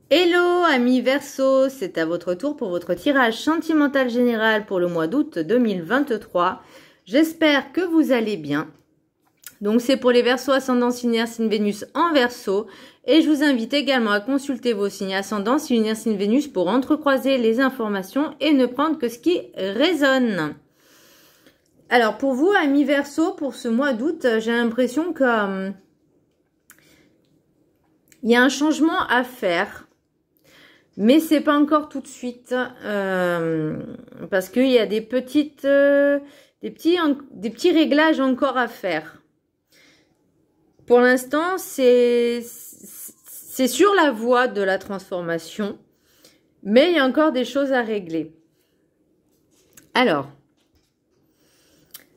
Hello amis Verseau, c'est à votre tour pour votre tirage sentimental général pour le mois d'août 2023. J'espère que vous allez bien. Donc c'est pour les Verseaux ascendant signe signe Vénus en Verseau. Et je vous invite également à consulter vos signes ascendant signe signe Vénus pour entrecroiser les informations et ne prendre que ce qui résonne. Alors pour vous amis Verseau, pour ce mois d'août, j'ai l'impression que il y a un changement à faire. Mais c'est pas encore tout de suite parce qu'il y a des petits réglages encore à faire. Pour l'instant, c'est sur la voie de la transformation, mais il y a encore des choses à régler. Alors,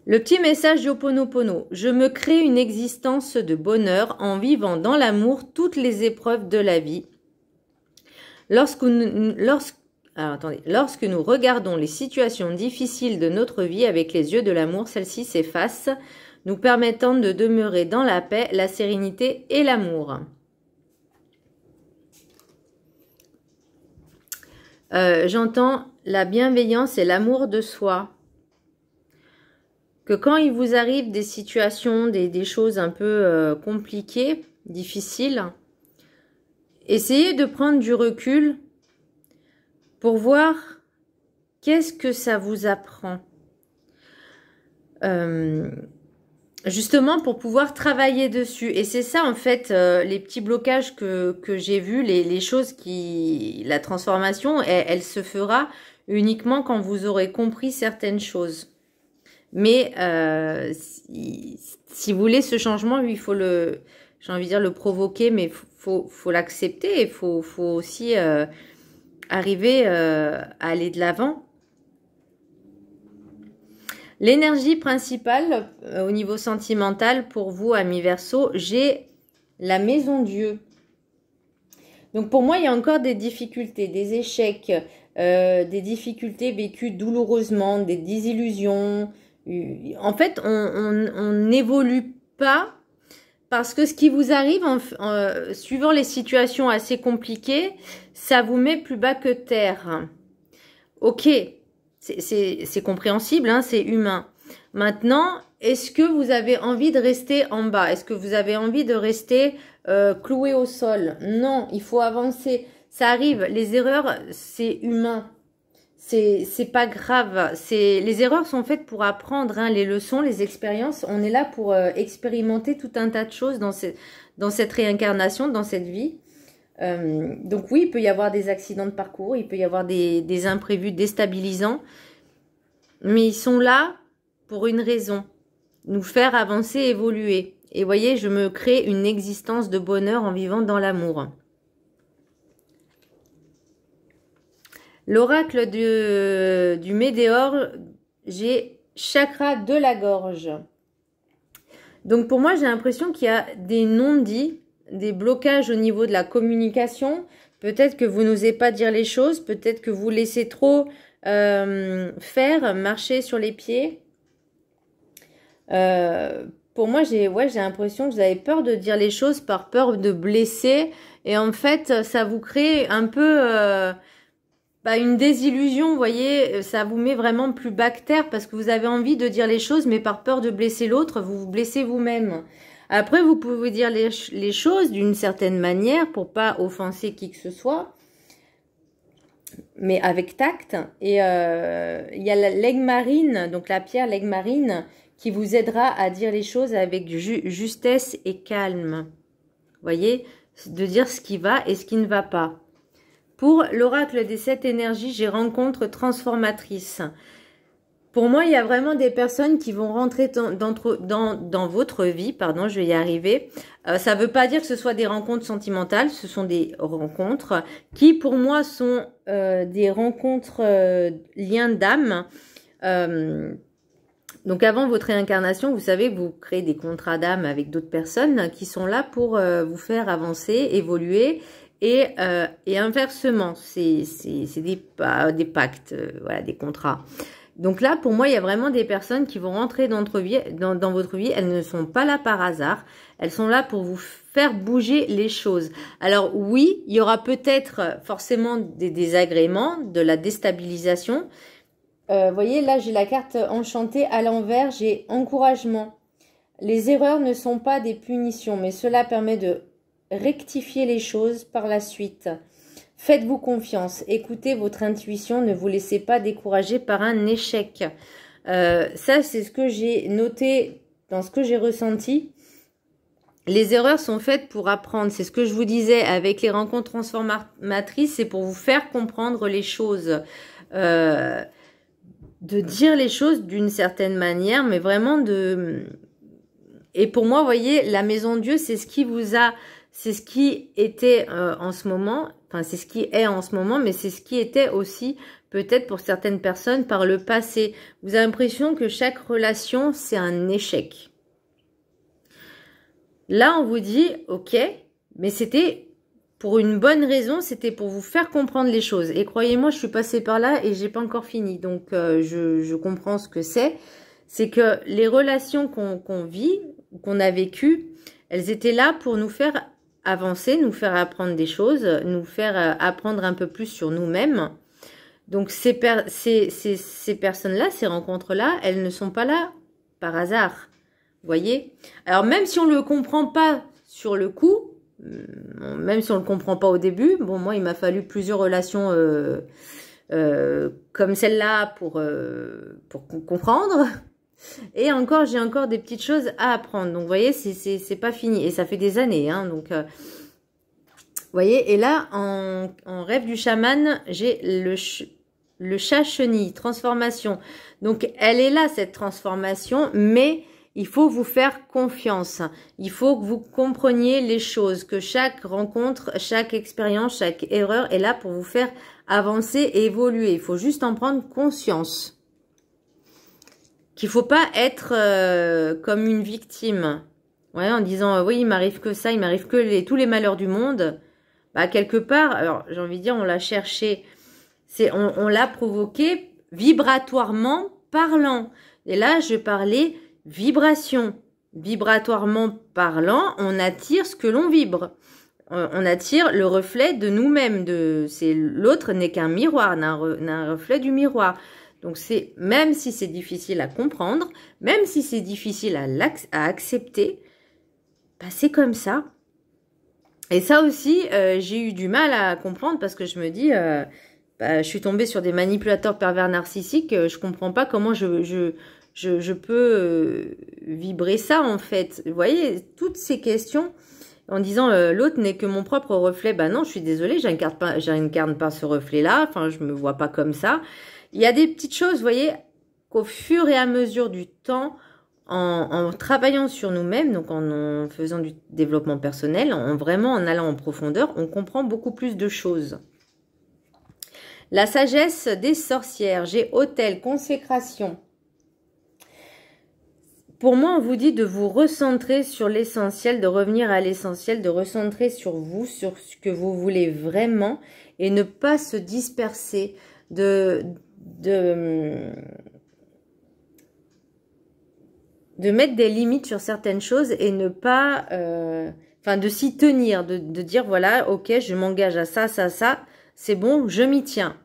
le petit message d'Ho'oponopono. Je me crée une existence de bonheur en vivant dans l'amour toutes les épreuves de la vie. Lorsque nous regardons les situations difficiles de notre vie avec les yeux de l'amour, celles-ci s'effacent, nous permettant de demeurer dans la paix, la sérénité et l'amour. J'entends la bienveillance et l'amour de soi. Que quand il vous arrive des situations, des choses un peu compliquées, difficiles, essayez de prendre du recul pour voir qu'est-ce que ça vous apprend. Justement pour pouvoir travailler dessus. Et c'est ça en fait les petits blocages que j'ai vus, les choses qui... La transformation, elle se fera uniquement quand vous aurez compris certaines choses. Mais si vous voulez ce changement, il faut le... J'ai envie de dire le provoquer, mais faut l'accepter. Il faut aussi arriver à aller de l'avant. L'énergie principale au niveau sentimental pour vous, amis Verseau, j'ai la maison Dieu. Donc pour moi, il y a encore des difficultés, des échecs, des difficultés vécues douloureusement, des désillusions. En fait, on n'évolue pas. Parce que ce qui vous arrive, suivant les situations assez compliquées, ça vous met plus bas que terre. Ok, c'est compréhensible, hein, c'est humain. Maintenant, est-ce que vous avez envie de rester en bas? Est-ce que vous avez envie de rester cloué au sol? Non, il faut avancer. Ça arrive, les erreurs, c'est humain. C'est pas grave. Les erreurs sont faites pour apprendre, hein, les leçons, les expériences. On est là pour expérimenter tout un tas de choses dans cette réincarnation, dans cette vie. Donc oui, il peut y avoir des accidents de parcours, il peut y avoir des imprévus déstabilisants. Mais ils sont là pour une raison. Nous faire avancer, évoluer. Et voyez, je me crée une existence de bonheur en vivant dans l'amour. L'oracle du Médéor, j'ai chakra de la gorge. Donc pour moi, j'ai l'impression qu'il y a des non-dits, des blocages au niveau de la communication. Peut-être que vous n'osez pas dire les choses, peut-être que vous laissez trop faire, marcher sur les pieds. Pour moi, j'ai l'impression que vous avez peur de dire les choses par peur de blesser. Et en fait, ça vous crée un peu... une désillusion, vous voyez, ça vous met vraiment plus bas que terre parce que vous avez envie de dire les choses, mais par peur de blesser l'autre, vous vous blessez vous-même. Après, vous pouvez dire les choses d'une certaine manière pour pas offenser qui que ce soit, mais avec tact. Et il y a l'aigle marine, donc la pierre l'aigle marine, qui vous aidera à dire les choses avec justesse et calme. Vous voyez, de dire ce qui va et ce qui ne va pas. Pour l'oracle des 7 énergies, j'ai rencontre transformatrice. Pour moi, il y a vraiment des personnes qui vont rentrer dans votre vie. Pardon, je vais y arriver. Ça ne veut pas dire que ce soit des rencontres sentimentales. Ce sont des rencontres qui, pour moi, sont des rencontres liens d'âme. Donc, avant votre réincarnation, vous savez, vous créez des contrats d'âme avec d'autres personnes qui sont là pour vous faire avancer, évoluer. Et inversement, c'est des pactes, voilà, des contrats. Donc là, pour moi, il y a vraiment des personnes qui vont rentrer dans votre vie. Elles ne sont pas là par hasard. Elles sont là pour vous faire bouger les choses. Alors oui, il y aura peut-être forcément des désagréments, de la déstabilisation. Vous voyez, là, j'ai la carte enchantée à l'envers. J'ai encouragement. Les erreurs ne sont pas des punitions, mais cela permet de rectifier les choses par la suite. Faites-vous confiance, écoutez votre intuition, ne vous laissez pas décourager par un échec. Ça, c'est ce que j'ai noté dans ce que j'ai ressenti. Les erreurs sont faites pour apprendre. C'est ce que je vous disais avec les rencontres transformatrices, c'est pour vous faire comprendre les choses. De dire les choses d'une certaine manière, mais vraiment de... Et pour moi, vous voyez, la maison de Dieu, c'est ce qui vous a... C'est ce qui était en ce moment, enfin c'est ce qui est en ce moment, mais c'est ce qui était aussi peut-être pour certaines personnes par le passé. Vous avez l'impression que chaque relation, c'est un échec. Là, on vous dit, ok, mais c'était pour une bonne raison, c'était pour vous faire comprendre les choses. Et croyez-moi, je suis passée par là et j'ai pas encore fini, donc je comprends ce que c'est. C'est que les relations qu'on vit, qu'on a vécues, elles étaient là pour nous faire avancer, nous faire apprendre des choses, nous faire apprendre un peu plus sur nous-mêmes. Donc ces personnes-là, ces rencontres-là, elles ne sont pas là par hasard. Vous voyez? Alors même si on ne le comprend pas sur le coup, même si on ne le comprend pas au début, bon moi il m'a fallu plusieurs relations comme celle-là pour comprendre. Et encore, j'ai encore des petites choses à apprendre. Donc, vous voyez, c'est pas fini. Et ça fait des années. Hein, donc, vous voyez, et là, en rêve du chaman, j'ai le chat chenille, transformation. Donc, elle est là, cette transformation, mais il faut vous faire confiance. Il faut que vous compreniez les choses, que chaque rencontre, chaque expérience, chaque erreur est là pour vous faire avancer et évoluer. Il faut juste en prendre conscience. Qu'il ne faut pas être comme une victime, ouais, en disant oui, il m'arrive que ça, il m'arrive que tous les malheurs du monde. Bah, quelque part, alors j'ai envie de dire, on l'a cherché, on l'a provoqué vibratoirement parlant. Et là, je parlais vibration. Vibratoirement parlant, on attire ce que l'on vibre. On attire le reflet de nous-mêmes. L'autre n'est qu'un miroir, un reflet du miroir. Donc, même si c'est difficile à comprendre, même si c'est difficile à accepter, bah, c'est comme ça. Et ça aussi, j'ai eu du mal à comprendre parce que je me dis, bah, je suis tombée sur des manipulateurs pervers narcissiques, je comprends pas comment je peux vibrer ça en fait. Vous voyez, toutes ces questions en disant l'autre n'est que mon propre reflet, bah non, je suis désolée, j'incarne pas ce reflet-là, enfin, je me vois pas comme ça. Il y a des petites choses, vous voyez, qu'au fur et à mesure du temps, en travaillant sur nous-mêmes, donc en faisant du développement personnel, vraiment en allant en profondeur, on comprend beaucoup plus de choses. La sagesse des sorcières, j'ai autel, consécration. Pour moi, on vous dit de vous recentrer sur l'essentiel, de revenir à l'essentiel, de recentrer sur vous, sur ce que vous voulez vraiment et ne pas se disperser, de mettre des limites sur certaines choses et ne pas, enfin de s'y tenir, de dire voilà, ok, je m'engage à ça, c'est bon, je m'y tiens.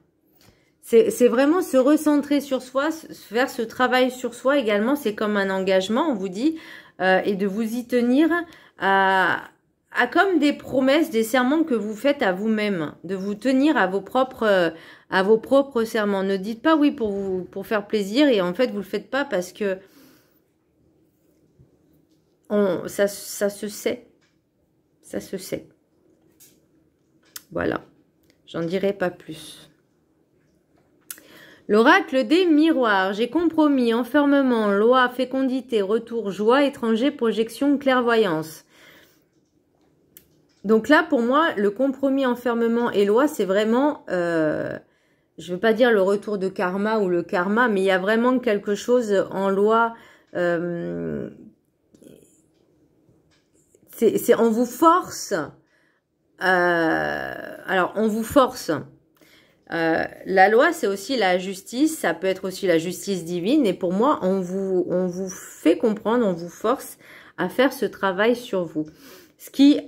C'est vraiment se recentrer sur soi, faire ce travail sur soi également, c'est comme un engagement, on vous dit, et de vous y tenir à comme des promesses, des serments que vous faites à vous-même, de vous tenir à vos propres serments. Ne dites pas oui pour faire plaisir et en fait vous le faites pas parce que ça se sait, ça se sait. Voilà, j'en dirai pas plus. L'oracle des miroirs, j'ai compromis, enfermement, loi, fécondité, retour, joie, étranger, projection, clairvoyance. Donc là, pour moi, le compromis, enfermement et loi, c'est vraiment, je ne veux pas dire le retour de karma ou le karma, mais il y a vraiment quelque chose en loi, on vous force, alors on vous force, La loi, c'est aussi la justice, ça peut être aussi la justice divine. Et pour moi, on vous fait comprendre, on vous force à faire ce travail sur vous. Ce qui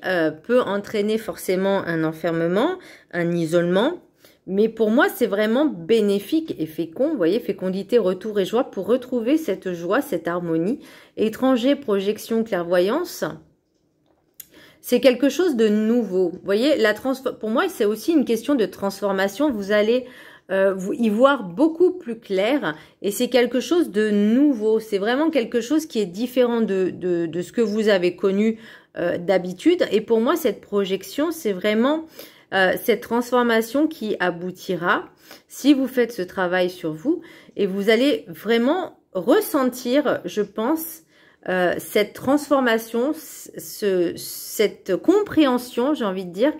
peut entraîner forcément un enfermement, un isolement. Mais pour moi, c'est vraiment bénéfique et fécond. Vous voyez, fécondité, retour et joie pour retrouver cette joie, cette harmonie. Étranger, projection, clairvoyance. C'est quelque chose de nouveau. Vous voyez, pour moi, c'est aussi une question de transformation. Vous allez y voir beaucoup plus clair et c'est quelque chose de nouveau. C'est vraiment quelque chose qui est différent de ce que vous avez connu d'habitude. Et pour moi, cette projection, c'est vraiment cette transformation qui aboutira si vous faites ce travail sur vous. Et vous allez vraiment ressentir, je pense, cette transformation, cette compréhension, j'ai envie de dire,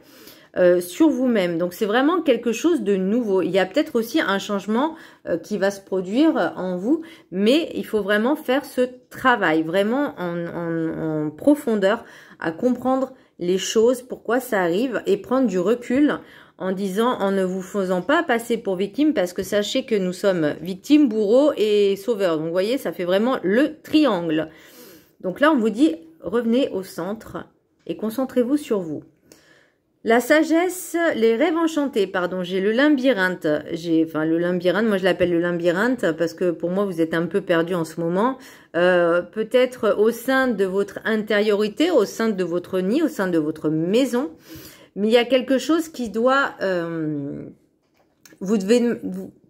sur vous-même. Donc, c'est vraiment quelque chose de nouveau. Il y a peut-être aussi un changement qui va se produire en vous, mais il faut vraiment faire ce travail, vraiment en profondeur, à comprendre les choses, pourquoi ça arrive, et prendre du recul en disant, en ne vous faisant pas passer pour victime, parce que sachez que nous sommes victimes, bourreaux et sauveurs. Donc, vous voyez, ça fait vraiment le triangle. Donc là, on vous dit, revenez au centre et concentrez-vous sur vous. La sagesse, les rêves enchantés, pardon, j'ai le labyrinthe. Le labyrinthe, moi je l'appelle le labyrinthe parce que pour moi, vous êtes un peu perdu en ce moment. Peut-être au sein de votre intériorité, au sein de votre nid, au sein de votre maison. Mais il y a quelque chose qui doit...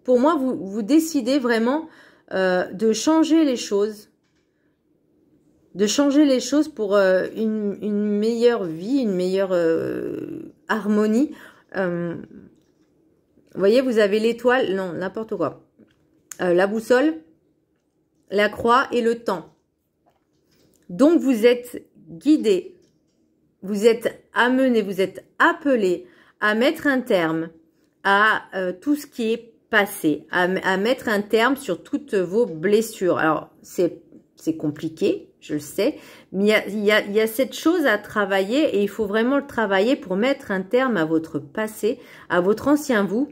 pour moi, vous décidez vraiment de changer les choses. De changer les choses pour une meilleure vie, une meilleure harmonie. Vous voyez, vous avez l'étoile, non, n'importe quoi. La boussole, la croix et le temps. Donc, vous êtes guidé, vous êtes amené, vous êtes appelé à mettre un terme à tout ce qui est passé, à mettre un terme sur toutes vos blessures. Alors, c'est compliqué, je le sais, mais il y a cette chose à travailler et il faut vraiment le travailler pour mettre un terme à votre passé, à votre ancien vous.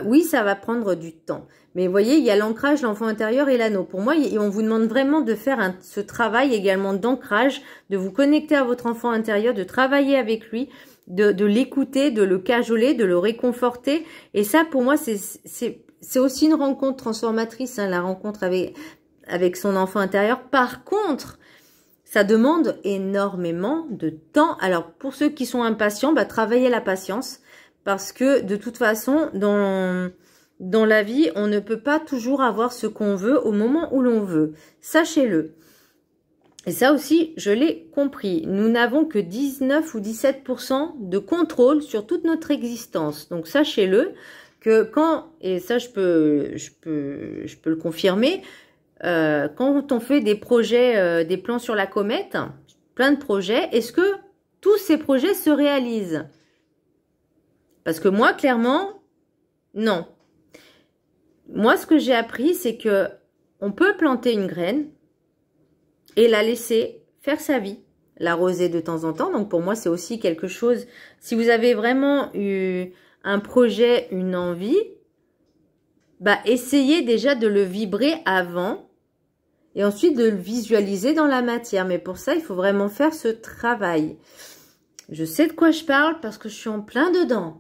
Oui, ça va prendre du temps. Mais vous voyez, il y a l'ancrage, l'enfant intérieur et l'anneau. Pour moi, on vous demande vraiment de faire ce travail également d'ancrage, de vous connecter à votre enfant intérieur, de travailler avec lui, de l'écouter, de le cajoler, de le réconforter. Et ça, pour moi, c'est aussi une rencontre transformatrice, hein, la rencontre avec son enfant intérieur. Par contre, ça demande énormément de temps. Alors, pour ceux qui sont impatients, travaillez la patience. Parce que, de toute façon, dans la vie, on ne peut pas toujours avoir ce qu'on veut au moment où l'on veut. Sachez-le. Et ça aussi, je l'ai compris. Nous n'avons que 19 ou 17% de contrôle sur toute notre existence. Donc, sachez-le que et ça, je peux le confirmer, quand on fait des projets, des plans sur la comète, plein de projets, est-ce que tous ces projets se réalisent? Parce que moi, clairement, non. Moi, ce que j'ai appris, c'est que on peut planter une graine et la laisser faire sa vie, l'arroser de temps en temps. Donc, pour moi, c'est aussi quelque chose, si vous avez vraiment eu un projet, une envie, essayez déjà de le vibrer avant et ensuite de le visualiser dans la matière. Mais pour ça, il faut vraiment faire ce travail. Je sais de quoi je parle parce que je suis en plein dedans.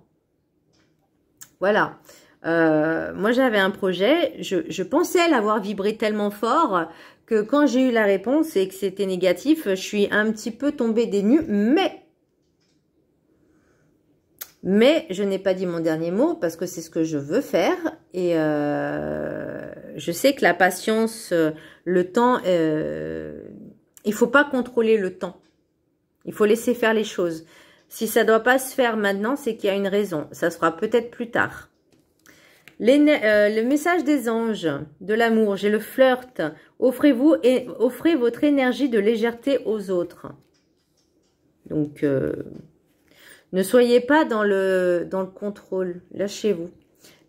Voilà. Moi, j'avais un projet. Je pensais l'avoir vibré tellement fort que quand j'ai eu la réponse et que c'était négatif, je suis un petit peu tombée des nues. Mais je n'ai pas dit mon dernier mot parce que c'est ce que je veux faire. Et je sais que la patience, le temps, il faut pas contrôler le temps. Il faut laisser faire les choses. Si ça ne doit pas se faire maintenant, c'est qu'il y a une raison. Ça se fera peut-être plus tard. Le message des anges, de l'amour, j'ai le flirt. Offrez-vous et offrez votre énergie de légèreté aux autres. Donc, ne soyez pas dans le contrôle. Lâchez-vous.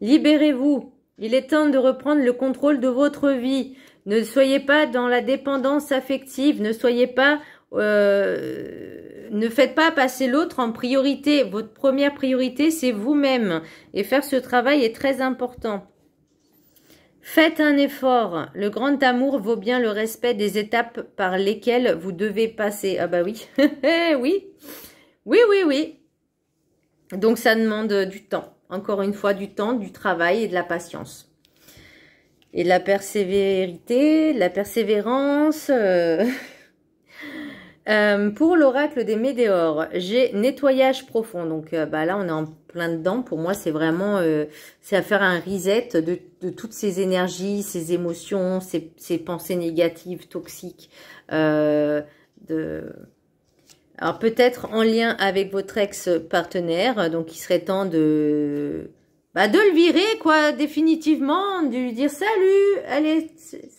Libérez-vous. Il est temps de reprendre le contrôle de votre vie. Ne soyez pas dans la dépendance affective. Ne soyez pas ne faites pas passer l'autre en priorité. Votre première priorité, c'est vous-même. Et faire ce travail est très important. Faites un effort. Le grand amour vaut bien le respect des étapes par lesquelles vous devez passer. Ah bah oui. Oui. Oui, oui, oui. Donc ça demande du temps. Encore une fois, du temps, du travail et de la patience. Et de la persévérité, de la persévérance. Pour l'oracle des météores, j'ai nettoyage profond. Donc bah là, on est en plein dedans. Pour moi, c'est vraiment c'est à faire un reset de toutes ces énergies, ces émotions, ces pensées négatives, toxiques. Alors peut-être en lien avec votre ex-partenaire. Donc il serait temps de le virer, quoi, définitivement. De lui dire salut, allez,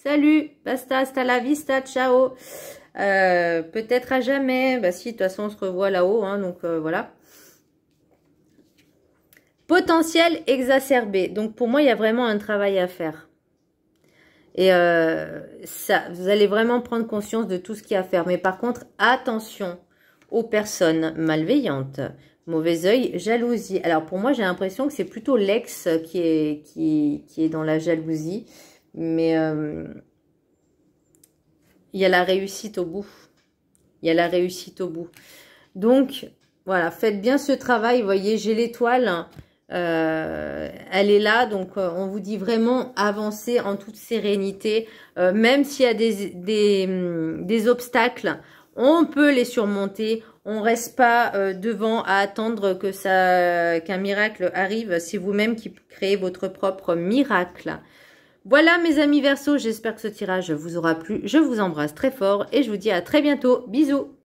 salut, basta, hasta la vista, ciao. Peut-être à jamais. Bah si, de toute façon, on se revoit là-haut, hein, donc voilà. Potentiel exacerbé. Donc pour moi, il y a vraiment un travail à faire. Et ça, vous allez vraiment prendre conscience de tout ce qu'il y a à faire. Mais par contre, attention aux personnes malveillantes. Mauvais œil, jalousie. Alors pour moi, j'ai l'impression que c'est plutôt l'ex qui est dans la jalousie. Mais il y a la réussite au bout. Il y a la réussite au bout. Donc, voilà, faites bien ce travail. Vous voyez, j'ai l'étoile. Elle est là. Donc, on vous dit vraiment avancez en toute sérénité. Même s'il y a des obstacles, on peut les surmonter. On reste pas devant à attendre qu'un miracle arrive. C'est vous-même qui créez votre propre miracle. Voilà mes amis Verseau, j'espère que ce tirage vous aura plu. Je vous embrasse très fort et je vous dis à très bientôt. Bisous!